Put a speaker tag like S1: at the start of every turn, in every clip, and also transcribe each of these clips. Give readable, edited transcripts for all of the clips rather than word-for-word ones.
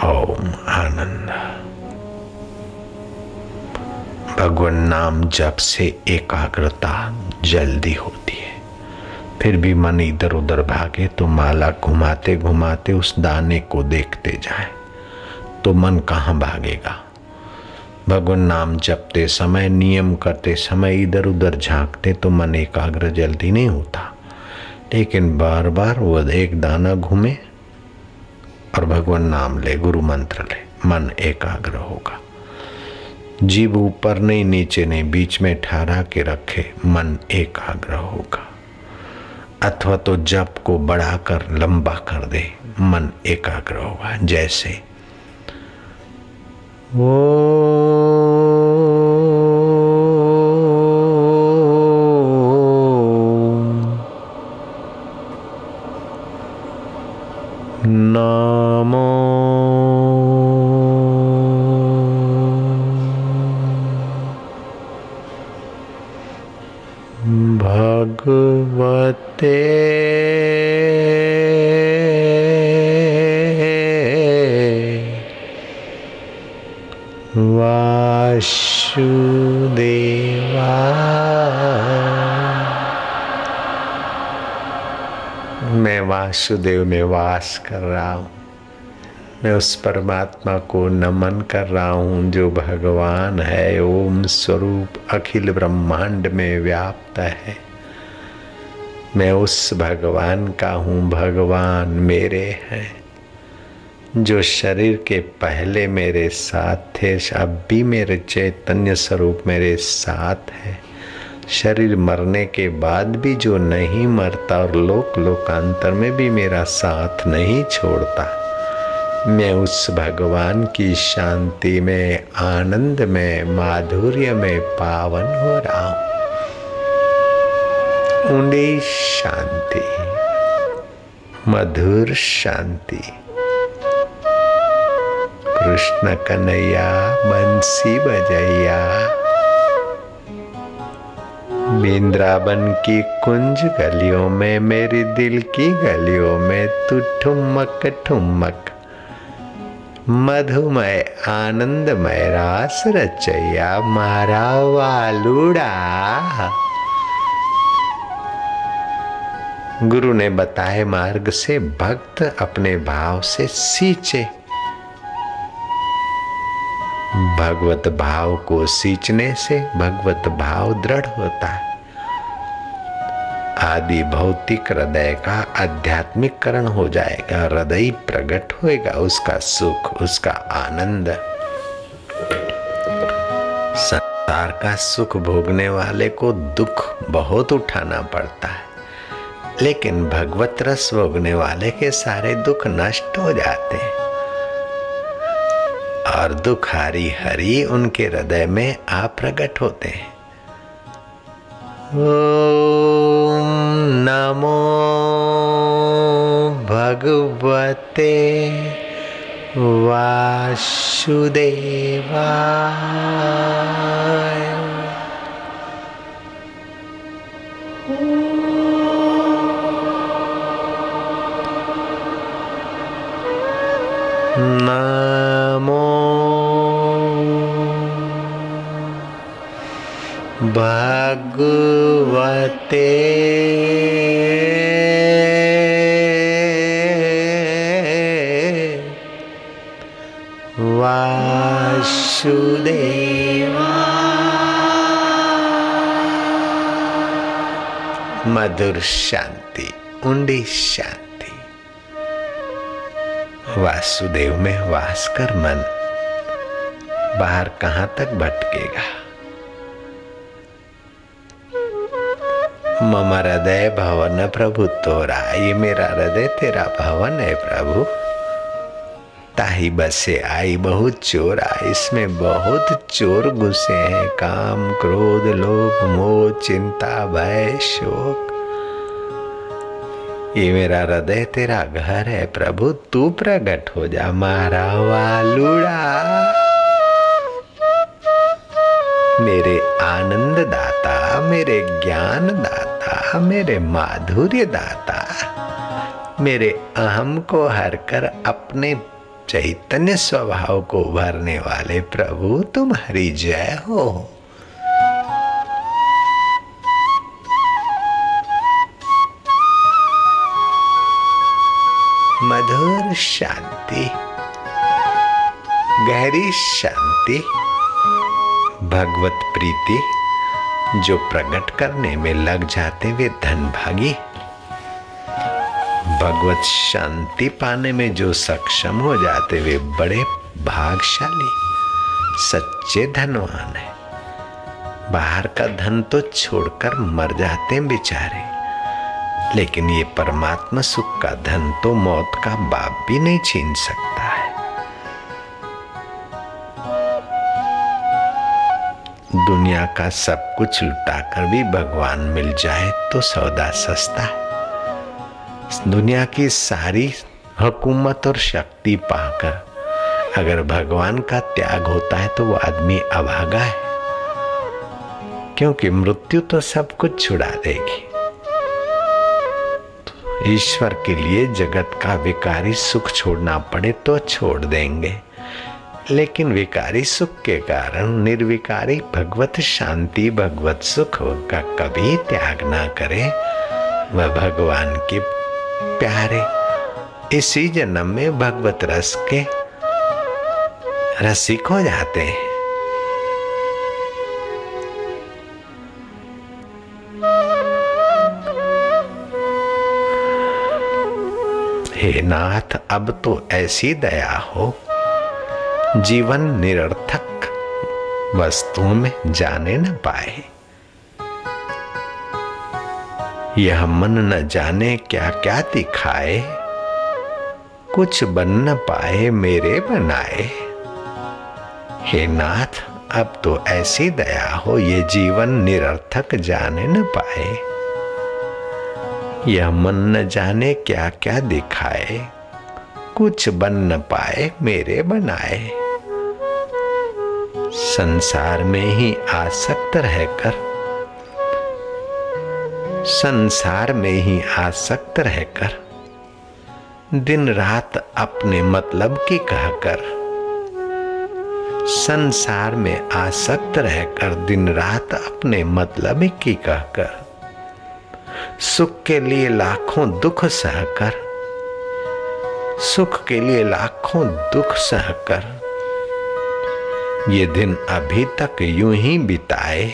S1: ओम आनंद। भगवान नाम जप से एकाग्रता जल्दी होती है। फिर भी मन इधर उधर भागे तो माला घुमाते घुमाते उस दाने को देखते जाए तो मन कहाँ भागेगा। भगवान नाम जपते समय, नियम करते समय इधर उधर झांकते तो मन एकाग्र जल्दी नहीं होता। लेकिन बार बार वो एक दाना घूमे और भगवान नाम ले, गुरु मंत्र ले, मन एकाग्र होगा। जीभ ऊपर नहीं नीचे नहीं, बीच में ठहरा के रखे, मन एकाग्र होगा। अथवा तो जप को बढ़ाकर लंबा कर दे, मन एकाग्र होगा। जैसे नमो भगवते वासुदेवाय। मैं वासुदेव में वास कर रहा हूँ। मैं उस परमात्मा को नमन कर रहा हूँ जो भगवान है, ओम स्वरूप अखिल ब्रह्मांड में व्याप्त है। मैं उस भगवान का हूँ, भगवान मेरे हैं। जो शरीर के पहले मेरे साथ थे, अब भी मेरे चैतन्य स्वरूप मेरे साथ है। शरीर मरने के बाद भी जो नहीं मरता और लोक लोकांतर में भी मेरा साथ नहीं छोड़ता, मैं उस भगवान की शांति में, आनंद में, माधुर्य में पावन हो रहा हूँ। ऊंडी शांति, मधुर शांति। कृष्ण कन्हैया बंसी बजैया, वृंदावन की कुंज गलियों में, मेरी दिल की गलियों में तू ठुमक ठुमक, मधुमय आनंदमय रास रचैया मारा वालुड़ा। गुरु ने बताए मार्ग से भक्त अपने भाव से सींचे। भगवत भाव को सींचने से भगवत भाव दृढ़ होता है। आदि भौतिक हृदय का आध्यात्मिकरण हो जाएगा, हृदय प्रकट होएगा, उसका सुख, उसका आनंद। संसार का सुख भोगने वाले को दुख बहुत उठाना पड़ता है, लेकिन भगवत रस भोगने वाले के सारे दुख नष्ट हो जाते हैं और दुखारी हरि उनके हृदय में आ प्रकट होते हैं। ओम नमो भगवते वासुदेवाय। नमो भगवते वासुदेवाय। मधुर शांति, ऊंडी शांति। वासुदेव में वास कर मन बाहर कहाँ तक भटकेगा। मम हृदय भवन प्रभु तोरा, ये मेरा हृदय तेरा भवन है प्रभु। ताही बसे आई बहुत चोरा, इसमें बहुत चोर घुसे हैं। काम क्रोध लोभ मोह चिंता भय शोक, ये मेरा हृदय तेरा घर है प्रभु। तू प्रकट हो जा मारा वालुड़ा। मेरे आनंद दाता, मेरे ज्ञान दाता, मेरे माधुर्य दाता, मेरे अहम को हर कर अपने चैतन्य स्वभाव को भरने वाले प्रभु तुम्हारी जय हो। मधुर शांति, गहरी शांति, भगवत प्रीति जो प्रकट करने में लग जाते वे धनभागी। भगवत शांति पाने में जो सक्षम हो जाते वे बड़े भागशाली, सच्चे धनवान है। बाहर का धन तो छोड़कर मर जाते हैं बेचारे, लेकिन ये परमात्मा सुख का धन तो मौत का बाप भी नहीं छीन सकता है। दुनिया का सब कुछ लुटाकर भी भगवान मिल जाए तो सौदा सस्ता है। दुनिया की सारी हुकूमत और शक्ति पाकर अगर भगवान का त्याग होता है तो वो आदमी अभागा है, क्योंकि मृत्यु तो सब कुछ छुड़ा देगी। ईश्वर के लिए जगत का विकारी सुख छोड़ना पड़े तो छोड़ देंगे, लेकिन विकारी सुख के कारण निर्विकारी भगवत शांति, भगवत सुख का कभी त्याग ना करे। वह भगवान के प्यारे इसी जन्म में भगवत रस के रसिक हो जाते हैं। हे नाथ, अब तो ऐसी दया हो जीवन निरर्थक वस्तुओं में जाने न पाए। यह मन न जाने क्या क्या दिखाए, कुछ बन न पाए मेरे बनाए। हे नाथ, अब तो ऐसी दया हो ये जीवन निरर्थक जाने न पाए। यह मन न जाने क्या क्या दिखाए, कुछ बन न पाए मेरे बनाए। संसार में ही आसक्त रहकर, संसार में ही आसक्त रहकर, दिन रात अपने मतलब की कहकर, संसार में आसक्त रहकर दिन रात अपने मतलब की कहकर, सुख के लिए लाखों दुख सहकर, सुख के लिए लाखों दुख सहकर ये दिन अभी तक यूं ही बिताए।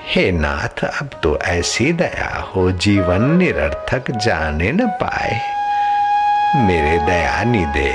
S1: हे नाथ, अब तो ऐसी दया हो जीवन निरर्थक जाने न पाए। मेरे दया निधे,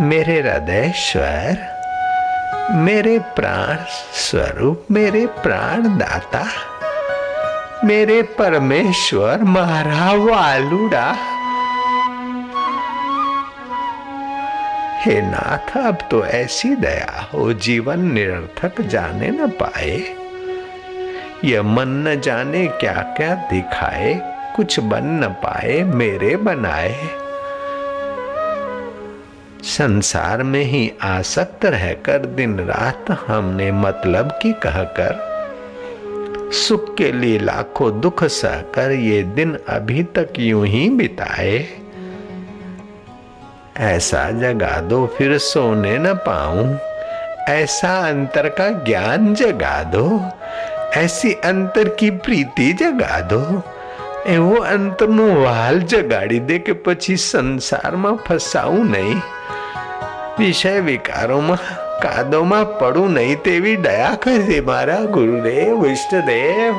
S1: मेरे हृदय स्वर, मेरे प्राण स्वरूप, मेरे प्राण दाता, मेरे परमेश्वर मारा वालुड़ा। हे नाथ, अब तो ऐसी दया हो जीवन निरर्थक जाने न पाए। यह मन न जाने क्या क्या दिखाए, कुछ बन न पाए मेरे बनाए। संसार में ही आसक्त रहकर दिन रात हमने मतलब की कहकर, सुख के लिए लाखों दुख सहकर ये दिन अभी तक यूं ही बिताए। ऐसा जगा दो फिर सोने न पाऊं, ऐसा अंतर का ज्ञान जगा दो, ऐसी अंतर की प्रीति जगा दो। एवो अंतर नो वाल जगाड़ी दे के પછી સંસારમાં ફસાવું નહીં, વિષય વિકારોમાં કાદોમાં પડું નહીં તેવી દયા કરજે મારા ગુરુદેવ ઇષ્ટદેવ।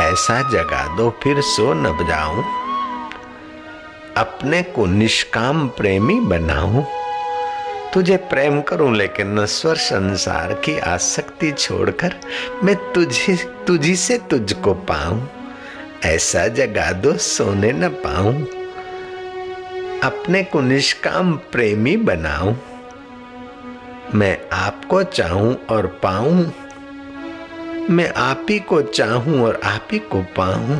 S1: ऐसा जगा दो फिर सो न जाऊं, अपने को निष्काम प्रेमी बनाऊं। तुझे प्रेम करूं लेकिन नश्वर संसार की आसक्ति छोड़कर मैं तुझी से तुझको पाऊं। ऐसा जगा दो सोने न पाऊं, अपने को निष्काम प्रेमी बनाऊं। मैं आपको चाहूं और पाऊं, मैं आप ही को चाहूं और आप ही को पाऊं।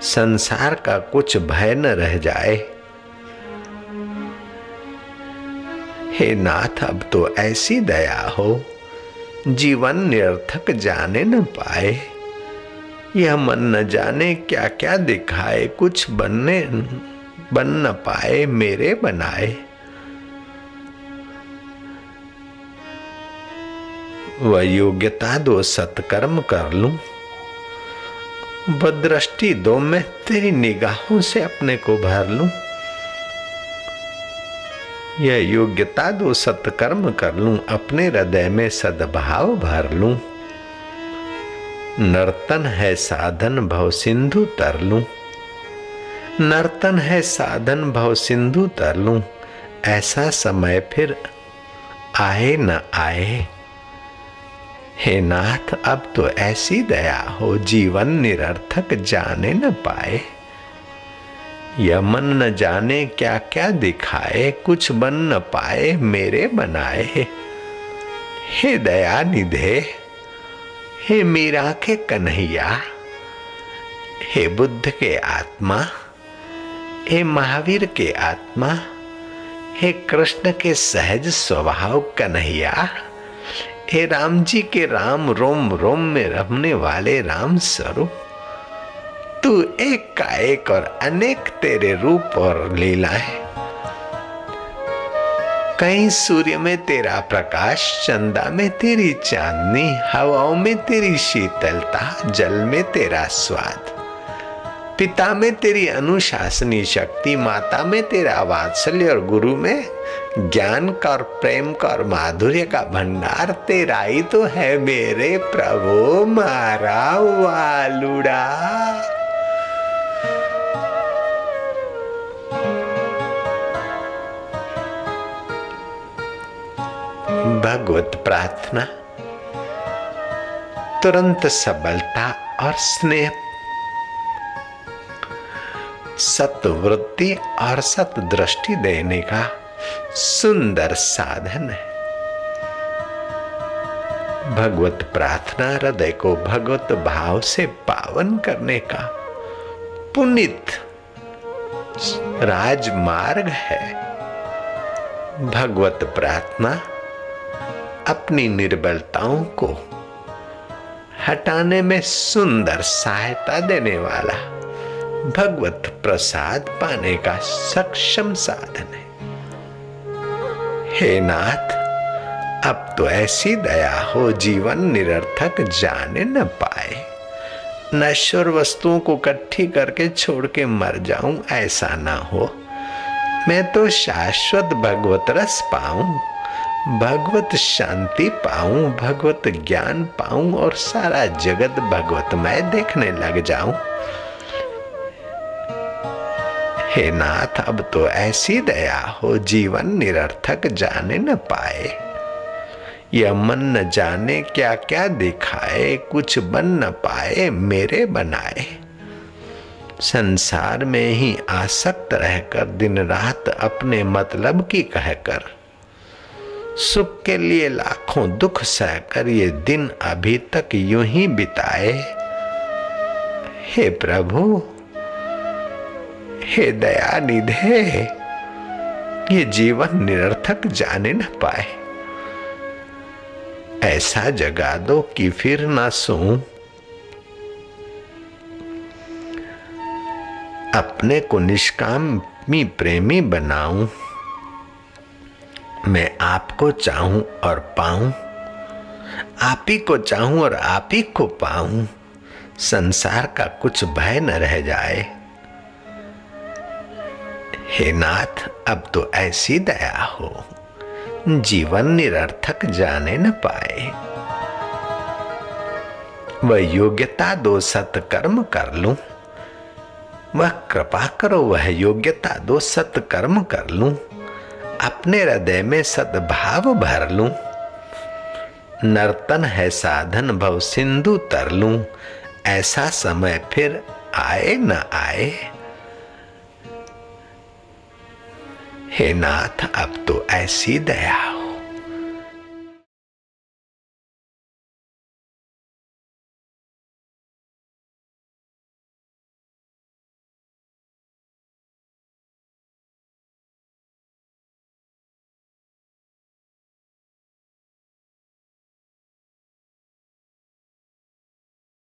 S1: संसार का कुछ भय न रह जाए। हे नाथ, अब तो ऐसी दया हो जीवन निरर्थक जाने न पाए। यह मन न जाने क्या क्या दिखाए, कुछ बन न पाए मेरे बनाए। वह योग्यता दो सत्कर्म कर लूं, वह दृष्टि दो मैं तेरी निगाहों से अपने को भर लूं। यह योग्यता दो सत्कर्म कर लूं, अपने हृदय में सद्भाव भर लूं। नर्तन है साधन भव सिंधु तर लूं, नर्तन है साधन भव सिंधु तर लूं। ऐसा समय फिर आए न आए। हे नाथ अब तो ऐसी दया हो, जीवन निरर्थक जाने न पाए। यह मन न जाने क्या क्या दिखाए, कुछ बन न पाए मेरे बनाए। हे दया निधे, हे मीरा के कन्हैया, हे बुद्ध के आत्मा, हे महावीर के आत्मा, हे कृष्ण के सहज स्वभाव कन्हैया, हे राम जी के राम रोम रोम में रमने वाले राम स्वरूप, तू एक का एक और अनेक तेरे रूप और लीलाएं। कहीं सूर्य में तेरा प्रकाश, चंदा में तेरी चांदनी, हवाओं में तेरी शीतलता, जल में तेरा स्वाद, पिता में तेरी अनुशासनी शक्ति, माता में तेरा वात्सल्य और गुरु में ज्ञान का और प्रेम का और माधुर्य का भंडार तेरा ही तो है मेरे प्रभु मारा वालुड़ा। भगवत प्रार्थना तुरंत सबलता और स्नेह, सत्वृत्ति और सत दृष्टि देने का सुंदर साधन है। भगवत प्रार्थना हृदय को भगवत भाव से पावन करने का पुनीत राजमार्ग है। भगवत प्रार्थना अपनी निर्बलताओं को हटाने में सुंदर सहायता देने वाला भगवत प्रसाद पाने का सक्षम साधन है। हे नाथ अब तो ऐसी दया हो, जीवन निरर्थक जाने न पाए। नश्वर वस्तुओं को इकट्ठी करके छोड़ के मर जाऊं, ऐसा ना हो। मैं तो शाश्वत भगवत रस पाऊं, भगवत शांति पाऊं, भगवत ज्ञान पाऊं और सारा जगत भगवतमय देखने लग जाऊं। हे नाथ अब तो ऐसी दया हो, जीवन निरर्थक जाने न पाए। यह मन न जाने क्या क्या दिखाए, कुछ बन न पाए मेरे बनाए। संसार में ही आसक्त रहकर दिन रात अपने मतलब की कहकर, सुख के लिए लाखों दुख सहकर ये दिन अभी तक यूं ही बिताए। हे प्रभु, हे दया निधे, ये जीवन निरर्थक जाने न पाए। ऐसा जगा दो कि फिर ना सोऊं, अपने को निष्कामी प्रेमी बनाऊं। मैं आपको चाहूं और पाऊं, आप ही को चाहूं और आप ही को पाऊं। संसार का कुछ भय न रह जाए। हे नाथ अब तो ऐसी दया हो, जीवन निरर्थक जाने न पाए। वह योग्यता दो सत्कर्म कर लूं, वह कृपा करो वह योग्यता दो सत्कर्म कर लूं। अपने हृदय में सद्भाव भर लूं। नर्तन है साधन भव सिंधु तर लूं। ऐसा समय फिर आए न आए। हे नाथ अब तो ऐसी दया हो,